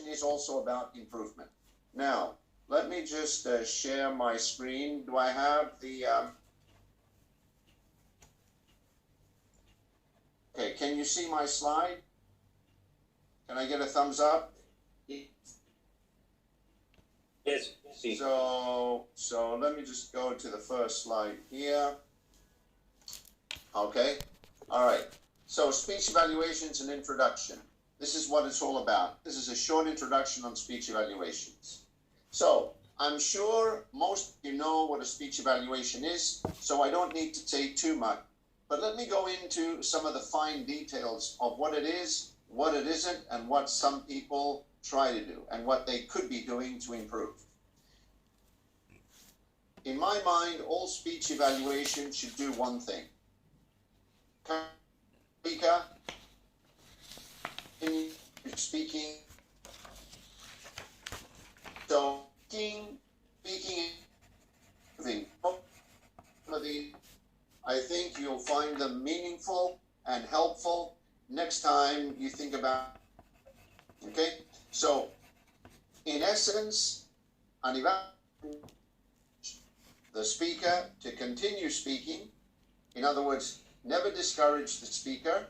is also about improvement. Now, let me just share my screen. Do I have the... Okay, can you see my slide? Can I get a thumbs up? Yes. See. So let me just go to the first slide here. Okay, all right. So speech evaluations and introduction. This is what it's all about. This is a short introduction on speech evaluations. So I'm sure most of you know what a speech evaluation is, so I don't need to say too much. But let me go into some of the fine details of what it is, what it isn't, and what some people try to do, and what they could be doing to improve. In my mind, all speech evaluations should do one thing. Speaker, speaking. So, speaking, I think you'll find them meaningful and helpful next time you think about it. Okay? So, in essence, an evaluation, the speaker to continue speaking. In other words, never discourage the speaker,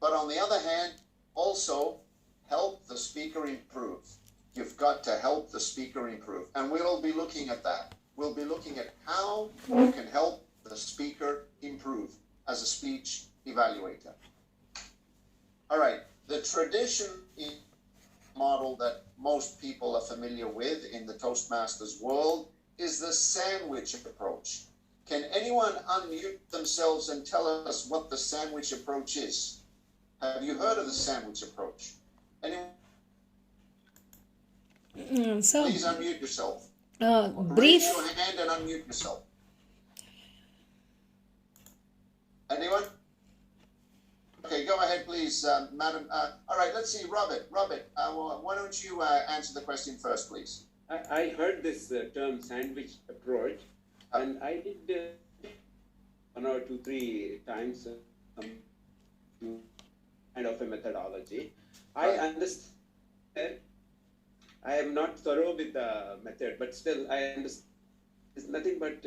but on the other hand, also help the speaker improve. You've got to help the speaker improve. And we'll be looking at that. We'll be looking at how you can help the speaker improve as a speech evaluator. All right, the tradition model that most people are familiar with in the Toastmasters world is the sandwich approach. Can anyone unmute themselves and tell us what the sandwich approach is? Have you heard of the sandwich approach? Anyone? Please unmute yourself. Brief. Raise your hand and unmute yourself. Anyone? Okay, go ahead, please, madam. All right, let's see, Robert. Robert, why don't you answer the question first, please? I heard this term sandwich approach, and I did 1 or 2, 3 times kind of a methodology. I understand. I am not thorough with the method, but still I understand. It's nothing but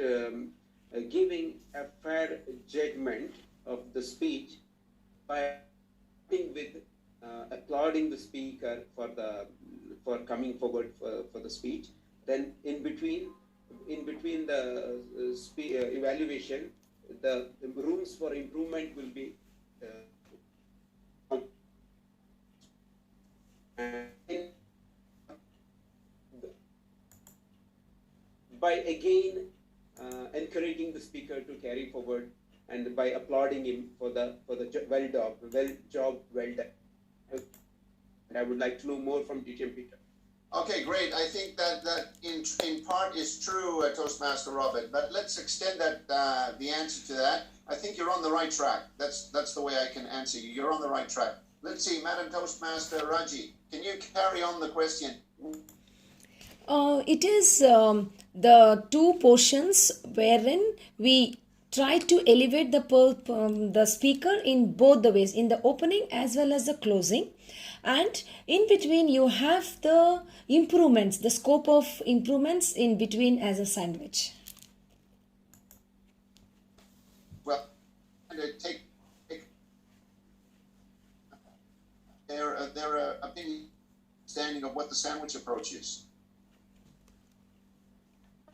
giving a fair judgment of the speech by with applauding the speaker for coming forward for the speech. Then in between the evaluation, the rooms for improvement will be by again encouraging the speaker to carry forward, and by applauding him for the well done. And I would like to know more from Teacher Peter. Okay, great. I think that in part is true, Toastmaster Robert. But let's extend that the answer to that. I think you're on the right track. That's the way I can answer you. You're on the right track. Let's see, Madam Toastmaster Raji, can you carry on the question? It is the two portions wherein we try to elevate the speaker in both the ways, in the opening as well as the closing. And in between you have the improvements, the scope of improvements in between as a sandwich. Well, take their opinion, understanding of what the sandwich approach is.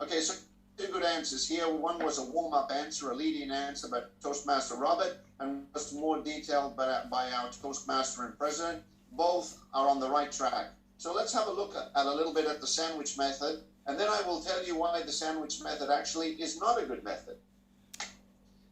Okay, so 2 good answers here. One was a warm-up answer, a lead-in answer by Toastmaster Robert, and was more detailed by our Toastmaster and President. Both are on the right track. So let's have a look at a little bit at the sandwich method, and then I will tell you why the sandwich method actually is not a good method.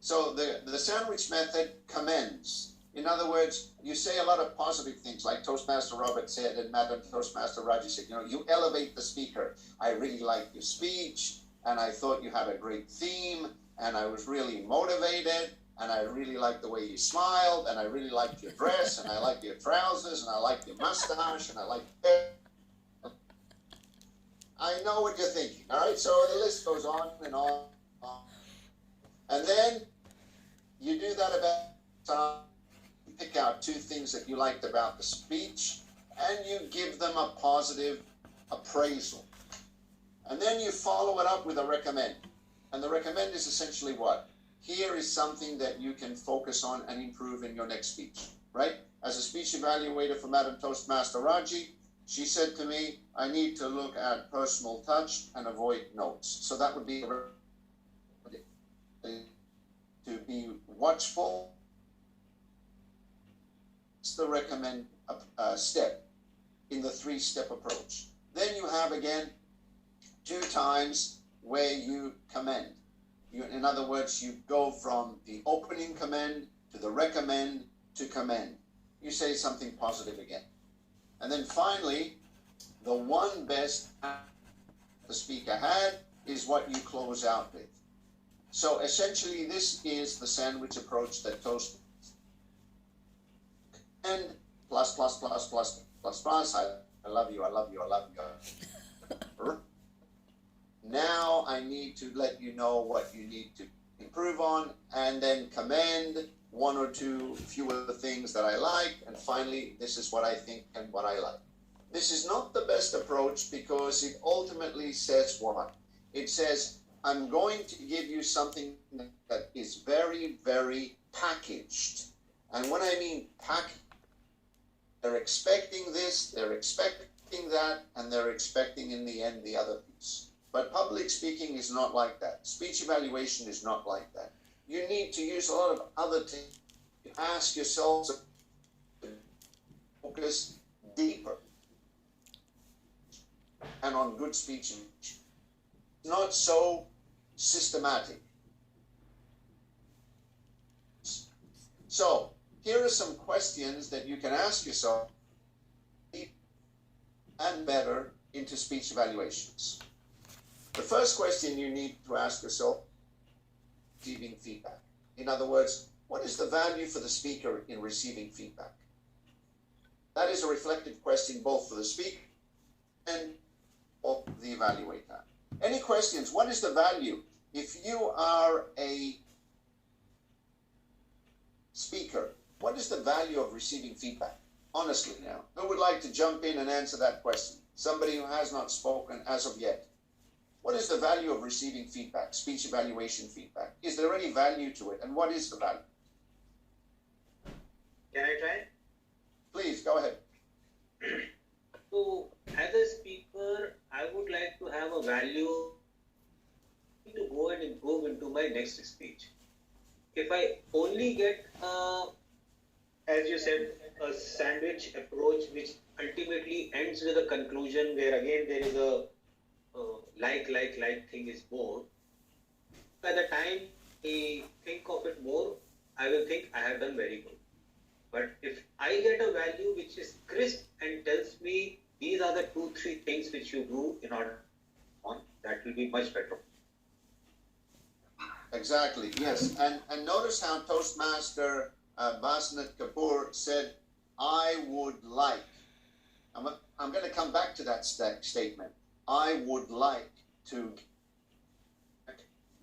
So the sandwich method commends. In other words, you say a lot of positive things, like Toastmaster Robert said, and Madam Toastmaster Raji said, you elevate the speaker. I really liked your speech, and I thought you had a great theme, and I was really motivated, and I really liked the way you smiled, and I really liked your dress, and I liked your trousers, and I liked your mustache, and I liked your... I know what you're thinking, all right? So the list goes on and on. And then you do that about time. Pick out 2 things that you liked about the speech, and you give them a positive appraisal. And then you follow it up with a recommend. And the recommend is essentially what? Here is something that you can focus on and improve in your next speech, right? As a speech evaluator for Madam Toastmaster Raji, she said to me, I need to look at personal touch and avoid notes. So that would be to be watchful. It's the recommend step in the 3-step approach. Then you have again 2 times where you commend. In other words, you go from the opening commend to the recommend to commend. You say something positive again. And then finally, the one best the speaker had is what you close out with. So essentially, this is the sandwich approach that Toast and plus, plus, plus, plus, plus, plus. I love you, I love you, I love you. Now I need to let you know what you need to improve on, and then commend 1 or 2 fewer things that I like, and finally, this is what I think and what I like. This is not the best approach because it ultimately says what? It says, I'm going to give you something that is very, very packaged. And when I mean packaged, they're expecting this, they're expecting that, and they're expecting in the end the other piece. But public speaking is not like that. Speech evaluation is not like that. You need to use a lot of other things. Ask yourselves to focus deeper and on good speech. Not so systematic. So, here are some questions that you can ask yourself and better into speech evaluations. The first question you need to ask yourself is receiving feedback. In other words, what is the value for the speaker in receiving feedback? That is a reflective question both for the speaker and for the evaluator. Any questions? What is the value? If you are a speaker, what is the value of receiving feedback? Honestly now, who would like to jump in and answer that question? Somebody who has not spoken as of yet. What is the value of receiving feedback, speech evaluation feedback? Is there any value to it, and what is the value? Can I try? Please, go ahead. So, as a speaker, I would like to have a value to go and improve into my next speech. If I only get, as you said, a sandwich approach which ultimately ends with a conclusion where again there is a like thing is more, by the time I think of it more, I will think I have done very good. But if I get a value which is crisp and tells me these are the 2-3 things which you do in order on, that will be much better. Exactly, yes. And notice how Toastmaster Basnet Kapoor said, I would like. I'm going to come back to that statement. I would like to.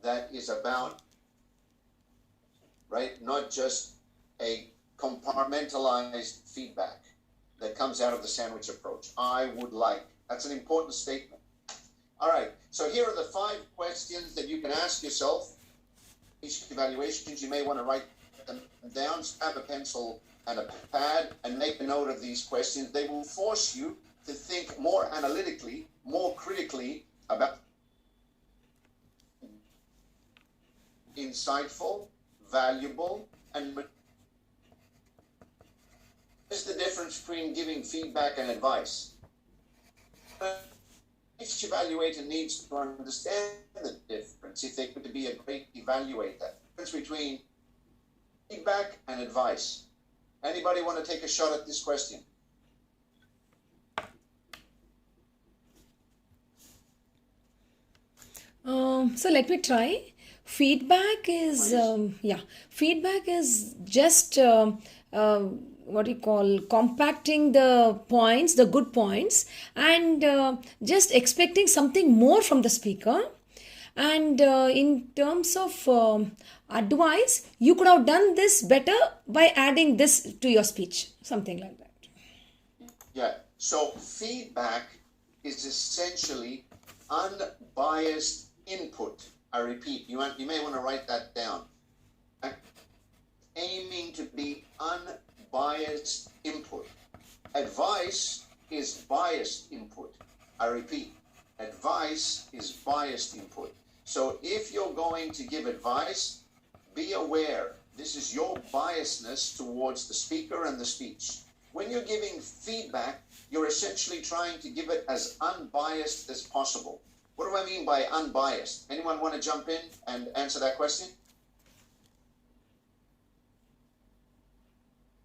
That is about, right, not just a compartmentalized feedback that comes out of the sandwich approach. I would like. That's an important statement. All right, so here are the 5 questions that you can ask yourself. Each evaluations, you may want to write them down, grab a pencil and a pad and make a note of these questions. They will force you to think more analytically, more critically about insightful, valuable, and what is the difference between giving feedback and advice? Each evaluator needs to understand the difference if they want to be a great evaluator. The difference between feedback and advice. Anybody want to take a shot at this question? So let me try. Feedback is feedback is just what you call compacting the points, the good points, and just expecting something more from the speaker. And in terms of advice, you could have done this better by adding this to your speech, something like that. Yeah, So feedback is essentially unbiased input. I repeat, you may want to write that down. Aiming to be unbiased input. Advice is biased input. I repeat, advice is biased input. So if you're going to give advice, be aware this is your biasness towards the speaker and the speech. When you're giving feedback, you're essentially trying to give it as unbiased as possible. What do I mean by unbiased? Anyone want to jump in and answer that question?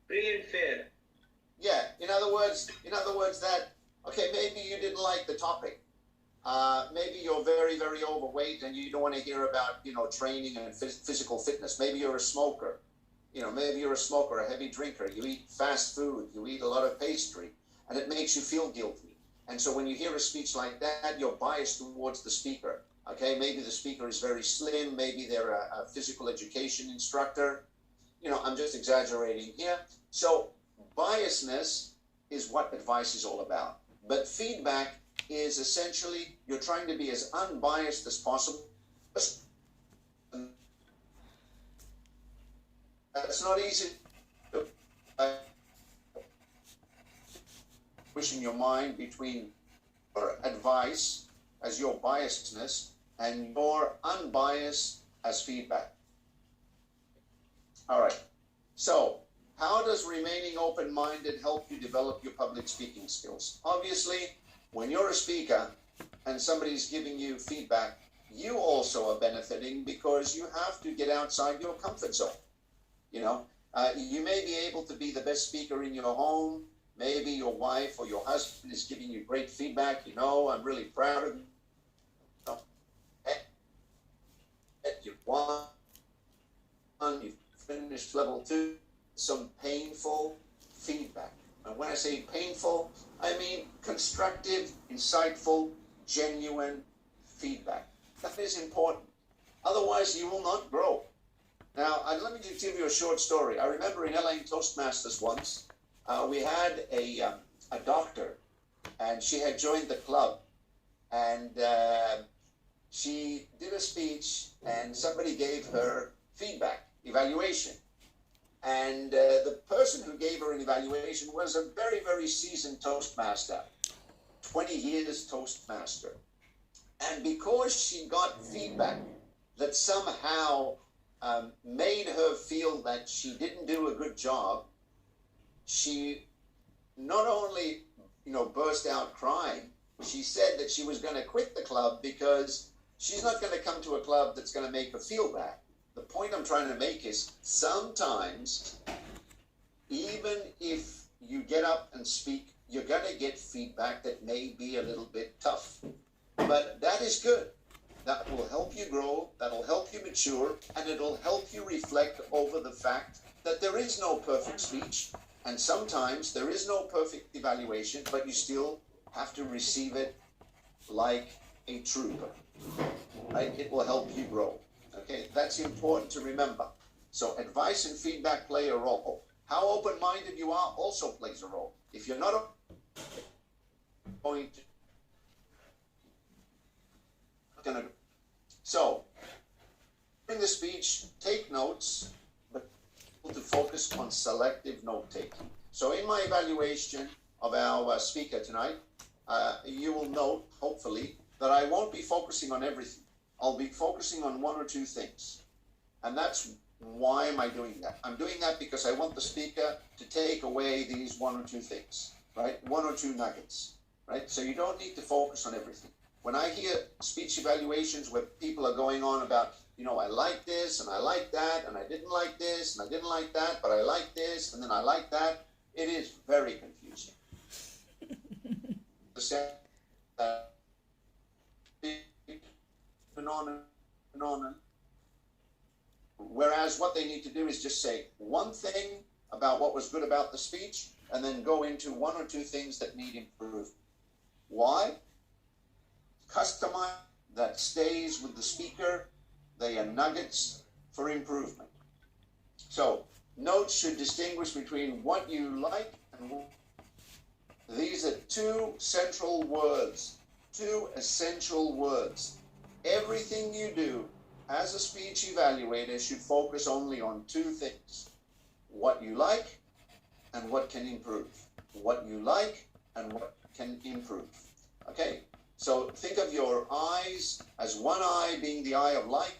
Free and fair. Yeah, in other words that, okay, maybe you didn't like the topic. Maybe you're very, very overweight and you don't want to hear about, training and physical fitness. Maybe you're a smoker. Maybe you're a smoker, a heavy drinker. You eat fast food. You eat a lot of pastry. And it makes you feel guilty. And so when you hear a speech like that, you're biased towards the speaker. Okay, maybe the speaker is very slim. Maybe they're a physical education instructor. I'm just exaggerating here. So biasness is what advice is all about. But feedback is essentially you're trying to be as unbiased as possible. That's not easy. Pushing your mind between your advice as your biasedness and your unbiased as feedback. All right. So, how does remaining open-minded help you develop your public speaking skills? Obviously, when you're a speaker and somebody's giving you feedback, you also are benefiting because you have to get outside your comfort zone. You may be able to be the best speaker in your home. Maybe your wife or your husband is giving you great feedback. I'm really proud of you. You've won. You've finished level 2. Some painful feedback. And when I say painful, I mean constructive, insightful, genuine feedback. That is important. Otherwise, you will not grow. Now, let me just give you a short story. I remember in LA Toastmasters once, we had a doctor, and she had joined the club, and she did a speech, and somebody gave her feedback, evaluation. And the person who gave her an evaluation was a very, very seasoned Toastmaster, 20 years Toastmaster. And because she got feedback that somehow made her feel that she didn't do a good job, she not only, burst out crying, she said that she was going to quit the club because she's not going to come to a club that's going to make her feel bad. The point I'm trying to make is sometimes, even if you get up and speak, you're going to get feedback that may be a little bit tough. But that is good. That will help you grow, that'll help you mature, and it'll help you reflect over the fact that there is no perfect speech, and sometimes there is no perfect evaluation, but you still have to receive it like a trooper. Right? It will help you grow. Okay, that's important to remember. So advice and feedback play a role. How open-minded you are also plays a role. If you're not going to... So, in the speech, take notes, but to focus on selective note-taking. So in my evaluation of our speaker tonight, you will note, hopefully, that I won't be focusing on everything. I'll be focusing on one or two things. And that's why am I doing that? I'm doing that because I want the speaker to take away these one or two things, right? One or two nuggets, right? So you don't need to focus on everything. When I hear speech evaluations where people are going on about, I like this and I like that and I didn't like this and I didn't like that, but I like this and then I like that, it is very confusing. And on and on. Whereas what they need to do is just say one thing about what was good about the speech and then go into one or two things that need improvement. Why? Customize that stays with the speaker. They are nuggets for improvement. So notes should distinguish between what you like and what These are two central words, two essential words. Everything you do as a speech evaluator should focus only on two things: what you like and what can improve. What you like and what can improve. Okay, so think of your eyes as one eye being the eye of like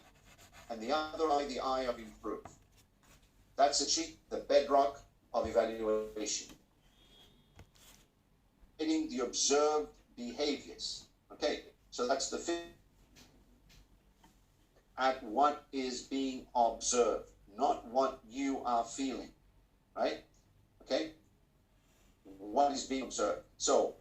and the other eye the eye of improve. That's the bedrock of evaluation. The observed behaviors. Okay, so that's the fifth. At what is being observed, not what you are feeling, right? Okay, what is being observed. So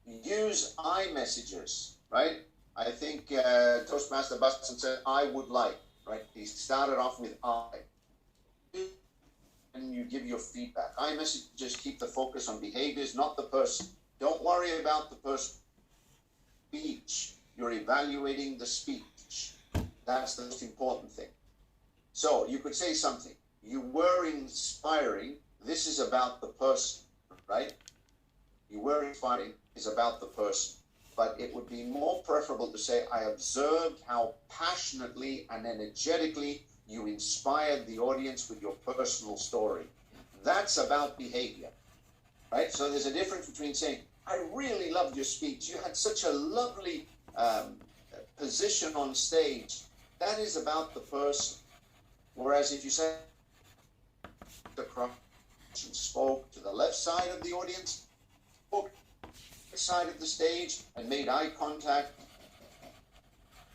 use I messages, right? I think Toastmaster Buston said, I would like, right? He started off with I. And you give your feedback. I messages keep the focus on behaviors, not the person. Don't worry about the person. Speech. You're evaluating the speech. That's the most important thing. So you could say something. You were inspiring. This is about the person, right? You were inspiring is about the person. But it would be more preferable to say, I observed how passionately and energetically you inspired the audience with your personal story. That's about behavior, right? So there's a difference between saying, I really loved your speech. You had such a lovely position on stage. That is about the person. Whereas if you say, the crowd spoke to the left side of the audience, spoke to the side of the stage, and made eye contact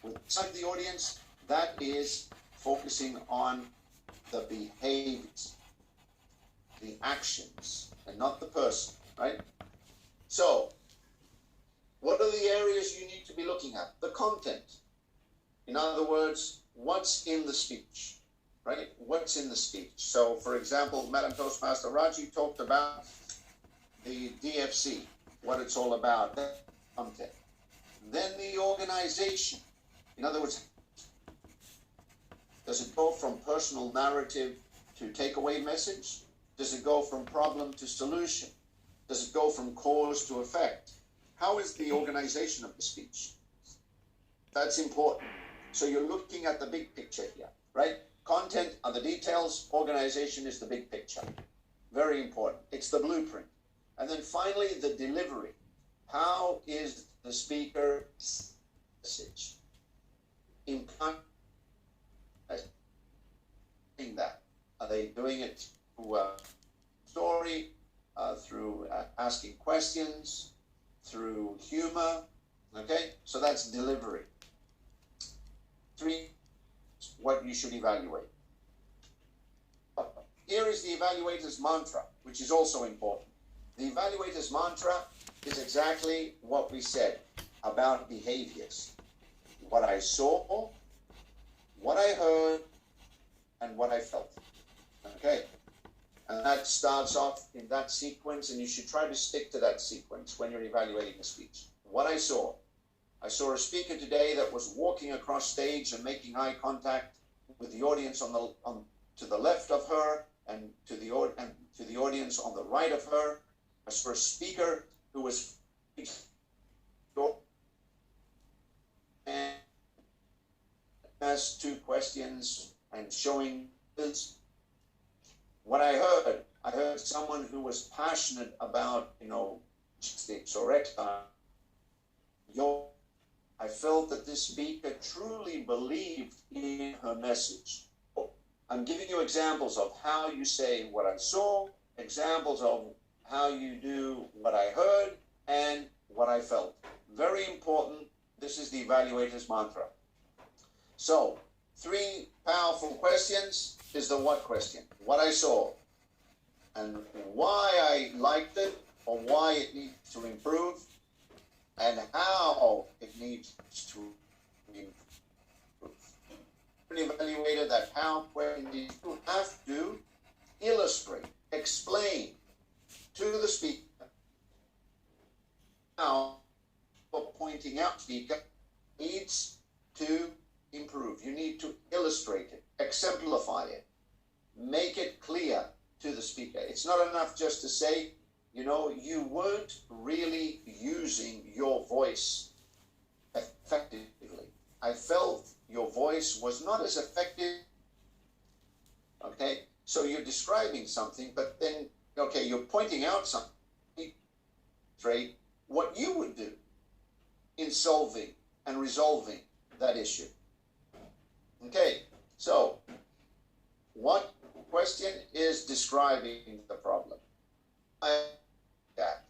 with the side of the audience, that is focusing on the behaviors, the actions, and not the person, right? So, what are the areas you need to be looking at? The content. In other words, what's in the speech, right? What's in the speech? So, for example, Madam Toastmaster Raji talked about the DFC, what it's all about, the content. Then the organization. In other words, does it go from personal narrative to takeaway message? Does it go from problem to solution? Does it go from cause to effect? How is the organization of the speech? That's important. So you're looking at the big picture here, right? Content are the details, organization is the big picture. Very important. It's the blueprint. And then finally, the delivery. How is the speaker's message impacting that? Are they doing it through a story, through asking questions, through humor? Okay, so that's delivery. 3, what you should evaluate. Here is the evaluator's mantra, which is also important. The evaluator's mantra is exactly what we said about behaviors. What I saw, what I heard, and what I felt. Okay? And that starts off in that sequence, and you should try to stick to that sequence when you're evaluating a speech. What I saw. I saw a speaker today that was walking across stage and making eye contact with the audience to the left of her and to the audience on the right of her. I saw a speaker who was and asked 2 questions and showing this. What I heard someone who was passionate about, justice or I felt that this speaker truly believed in her message. I'm giving you examples of how you say what I saw, examples of how you do what I heard, and what I felt. Very important. This is the evaluator's mantra. So, 3 powerful questions is the what question. What I saw, and why I liked it, or why it needs to improve, and how it needs to improve. An evaluator, that how question is, you have to illustrate, explain to the speaker how pointing out speaker needs to improve. You need to illustrate it, exemplify it, make it clear to the speaker. It's not enough just to say, you weren't really using your voice effectively. I felt your voice was not as effective. Okay, so you're describing something, but then, okay, you're pointing out something, right, what you would do in solving and resolving that issue. Okay, so what question is describing the problem? That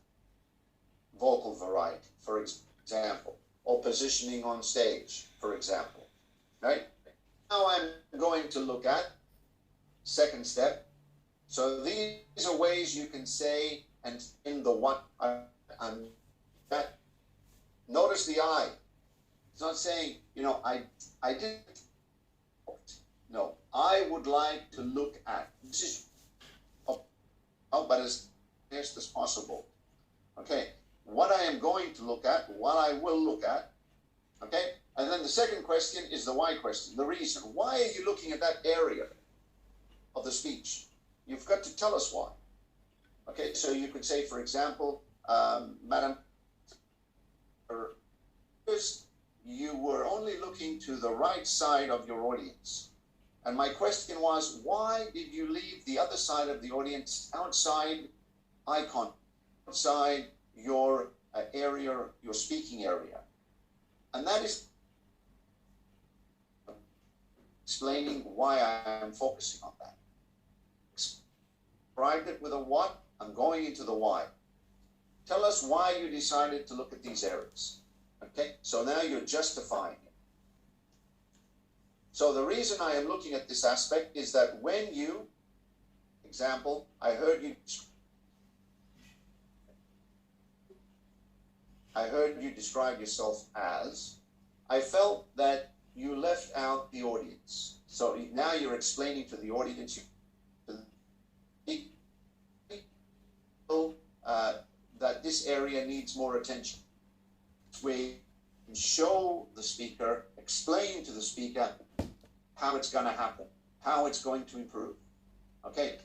vocal variety, for example, or positioning on stage, for example, right? Now I'm going to look at second step. So these are ways you can say and in the what I'm that. Notice the I. It's not saying, I didn't. No, I would like to look at. This is but as best as possible. Okay, what I am going to look at, what I will look at. Okay, and then the second question is the why question, the reason. Why are you looking at that area of the speech? You've got to tell us why. Okay, so you could say, for example, Madam, you were only looking to the right side of your audience. And my question was, why did you leave the other side of the audience outside eye contact, outside your area, your speaking area? And that is explaining why I am focusing on that. Described it with a what, I'm going into the why. Tell us why you decided to look at these areas. Okay, so now you're justifying it. So the reason I am looking at this aspect is that when you, example, I heard you describe yourself as, I felt that you left out the audience. So now you're explaining to the audience that this area needs more attention. We show the speaker, explain to the speaker how it's going to happen, how it's going to improve. Okay,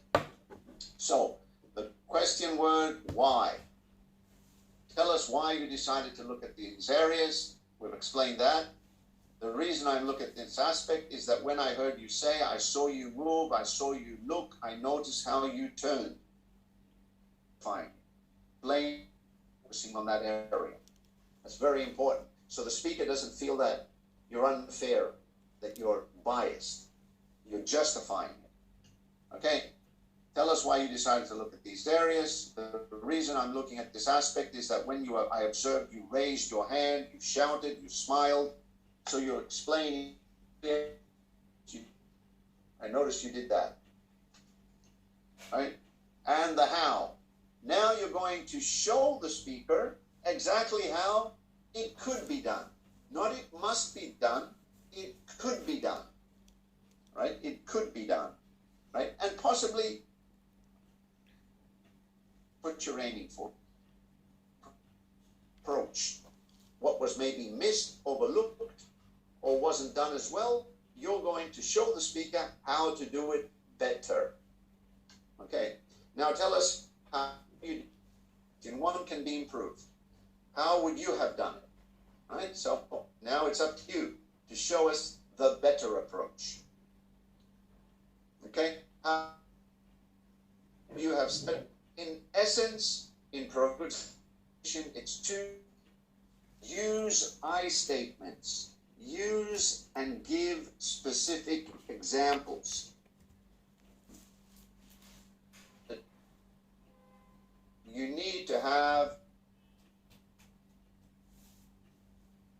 so the question word, why. Tell us why you decided to look at these areas. We've explained that. The reason I look at this aspect is that when I heard you say, I saw you move, I saw you look, I noticed how you turned. Fine. Blame, focusing on that area. That's very important. So the speaker doesn't feel that you're unfair, that you're biased. You're justifying it. Okay? Tell us why you decided to look at these areas. The reason I'm looking at this aspect is that when I observed you raised your hand, you shouted, you smiled. So you're explaining. I noticed you did that. Right? And the how. Now you're going to show the speaker exactly how it could be done. Not it must be done, it could be done. Right? It could be done. Right? And possibly what you're aiming for. Approach. What was maybe missed, overlooked, or wasn't done as well, you're going to show the speaker how to do it better. Okay? Now tell us how you, in one can be improved. How would you have done it? All right, so now it's up to you to show us the better approach. Okay? You have said, in essence, in progression, it's to use I statements. Use and give specific examples. You need to have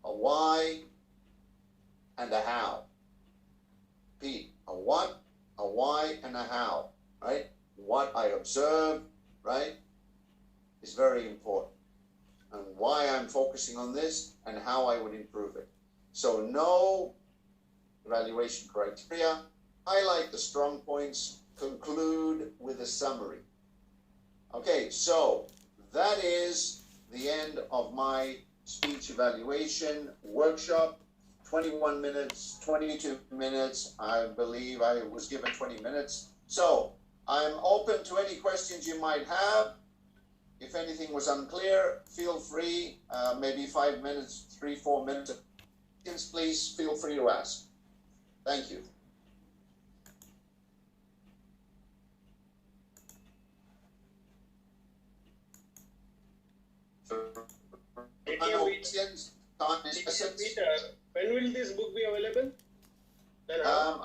a why and a how. Repeat, a what, a why, and a how, right? What I observe, right, is very important. And why I'm focusing on this and how I would improve it. So know evaluation criteria, highlight the strong points, conclude with a summary. Okay, so that is the end of my speech evaluation workshop. 21 minutes, 22 minutes. I believe I was given 20 minutes. So I'm open to any questions you might have. If anything was unclear, feel free, maybe 5 minutes, 3-4 minutes. Please feel free to ask. Thank you. Peter, when will this book be available? I'm